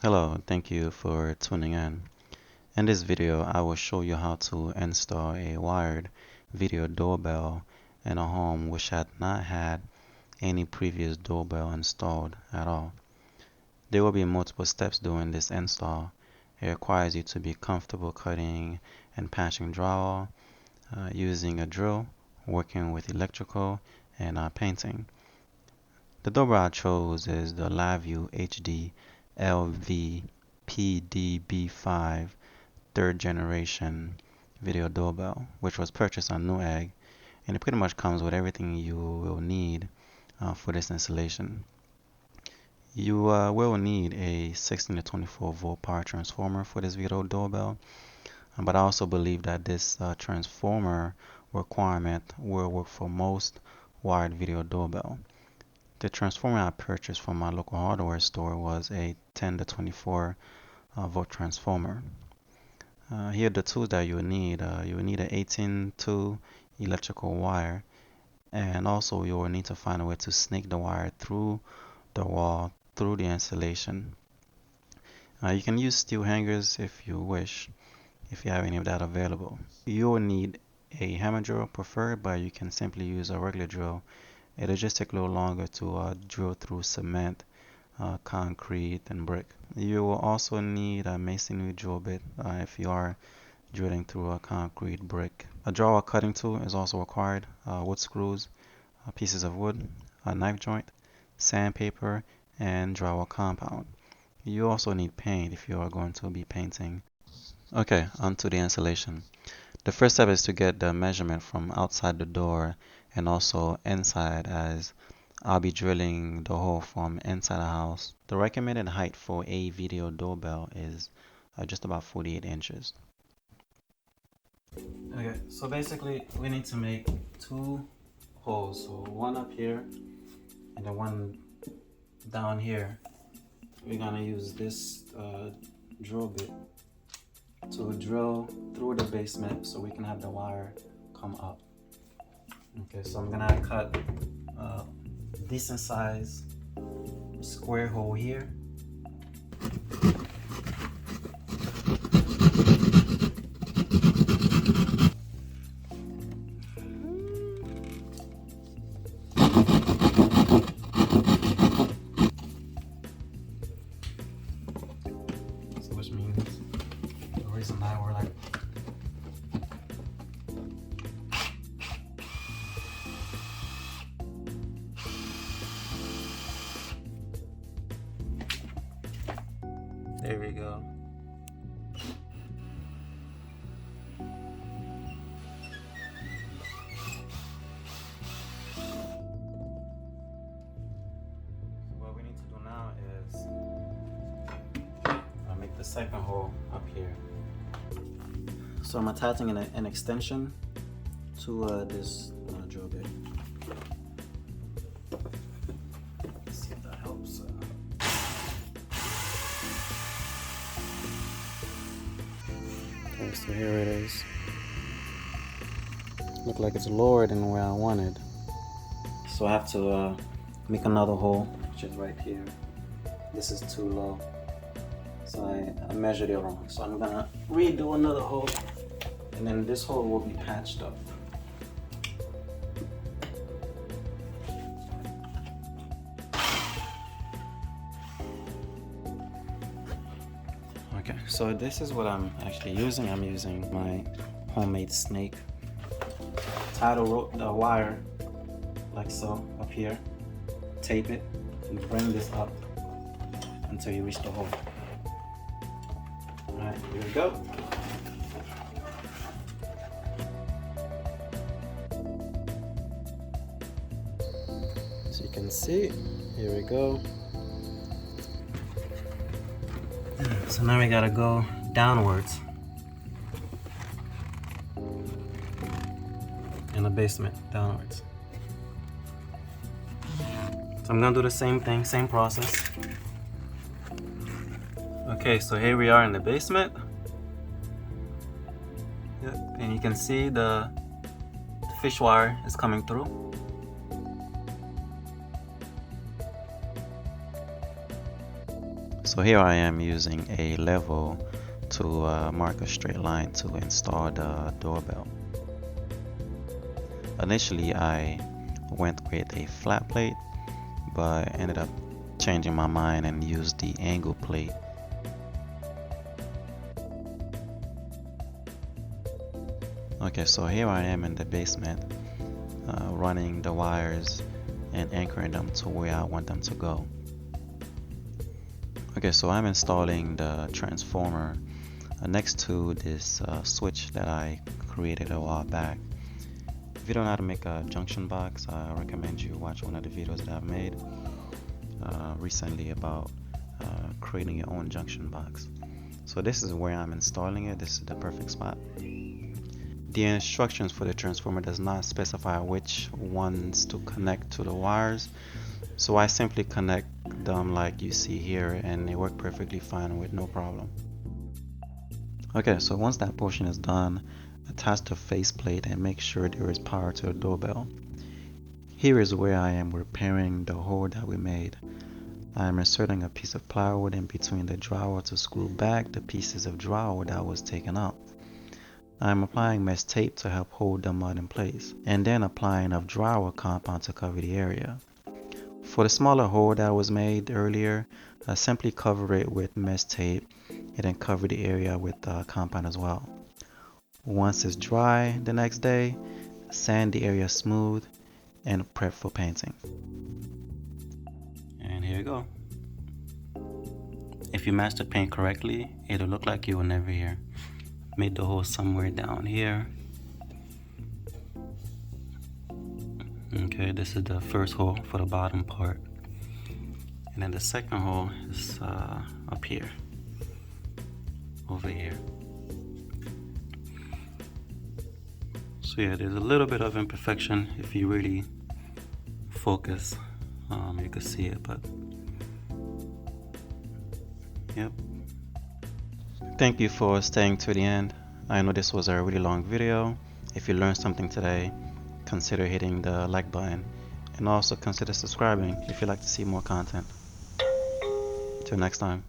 Hello, thank you for tuning in. In this video, I will show you how to install a wired video doorbell in a home which had not had any previous doorbell installed at all. There will be multiple steps during this install. It requires you to be comfortable cutting and patching drywall, using a drill, working with electrical, and painting. The doorbell I chose is the LAVIEW HD LVPDB5 third generation video doorbell, which was purchased on Newegg, and it pretty much comes with everything you will need for this installation. You will need a 16 to 24 volt power transformer for this video doorbell, but I also believe that this transformer requirement will work for most wired video doorbell. The transformer I purchased from my local hardware store was a 10 to 24 volt transformer. Here are the tools that you will need. You will need an 18-2 electrical wire, and also you will need to find a way to snake the wire through the wall, through the insulation. You can use steel hangers if you wish, if you have any of that available. You will need a hammer drill preferred, but you can simply use a regular drill. It'll just take a little longer to drill through cement, concrete, and brick. You will also need a masonry drill bit if you are drilling through a concrete brick. A drywall cutting tool is also required, wood screws, pieces of wood, a knife joint, sandpaper, and drywall compound. You also need paint if you are going to be painting. Okay, onto the installation. The first step is to get the measurement from outside the door and also inside, as I'll be drilling the hole from inside the house. The recommended height for a video doorbell is just about 48 inches. Okay, so basically we need to make two holes. So one up here and the one down here. We're gonna use this drill bit to drill through the basement so we can have the wire come up. Okay, so I'm gonna cut a decent size square hole here. So which means the reason why we're like there we go. So what we need to do now is I'll make the second hole up here. So I'm attaching an extension to this drill bit. Let's see if that helps. Okay, so here it is. Look like it's lower than where I wanted. So I have to make another hole, which is right here. This is too low. So I measured it wrong. So I'm gonna redo another hole, and then this hole will be patched up. Okay, so this is what I'm actually using. I'm using my homemade snake. Tie the wire like so up here, tape it, and bring this up until you reach the hole. Alright, here we go. So you can see, here we go. So now we gotta go downwards in the basement, downwards. So I'm gonna do the same thing, same process. Okay, so here we are in the basement. Yep, and you can see the fish wire is coming through. So here I am using a level to mark a straight line to install the doorbell. Initially I went with a flat plate, but ended up changing my mind and used the angle plate. Okay, so here I am in the basement, running the wires and anchoring them to where I want them to go. Okay, so I'm installing the transformer next to this switch that I created a while back. If you don't know how to make a junction box, I recommend you watch one of the videos that I've made recently about creating your own junction box. So this is where I'm installing it. This is the perfect spot. The instructions for the transformer does not specify which ones to connect to the wires, so I simply connect them like you see here, and they work perfectly fine with no problem. Okay, so once that portion is done, attach the faceplate and make sure there is power to the doorbell. Here is where I am repairing the hole that we made. I am inserting a piece of plywood in between the drywall to screw back the pieces of drywall that was taken out. I am applying mesh tape to help hold the mud in place, and then applying enough drywall compound to cover the area. For the smaller hole that was made earlier, I simply cover it with mesh tape and then cover the area with compound as well. Once it's dry the next day, sand the area smooth and prep for painting. And here you go. If you match the paint correctly, it'll look like you were never here. Made the hole somewhere down here. Okay, this is the first hole for the bottom part, and then the second hole is up here, over here. So yeah, there's a little bit of imperfection. If you really focus, you can see it, but yep. Thank you for staying to the end. I know this was a really long video. If you learned something today, consider hitting the like button, and also consider subscribing if you'd like to see more content. Till next time.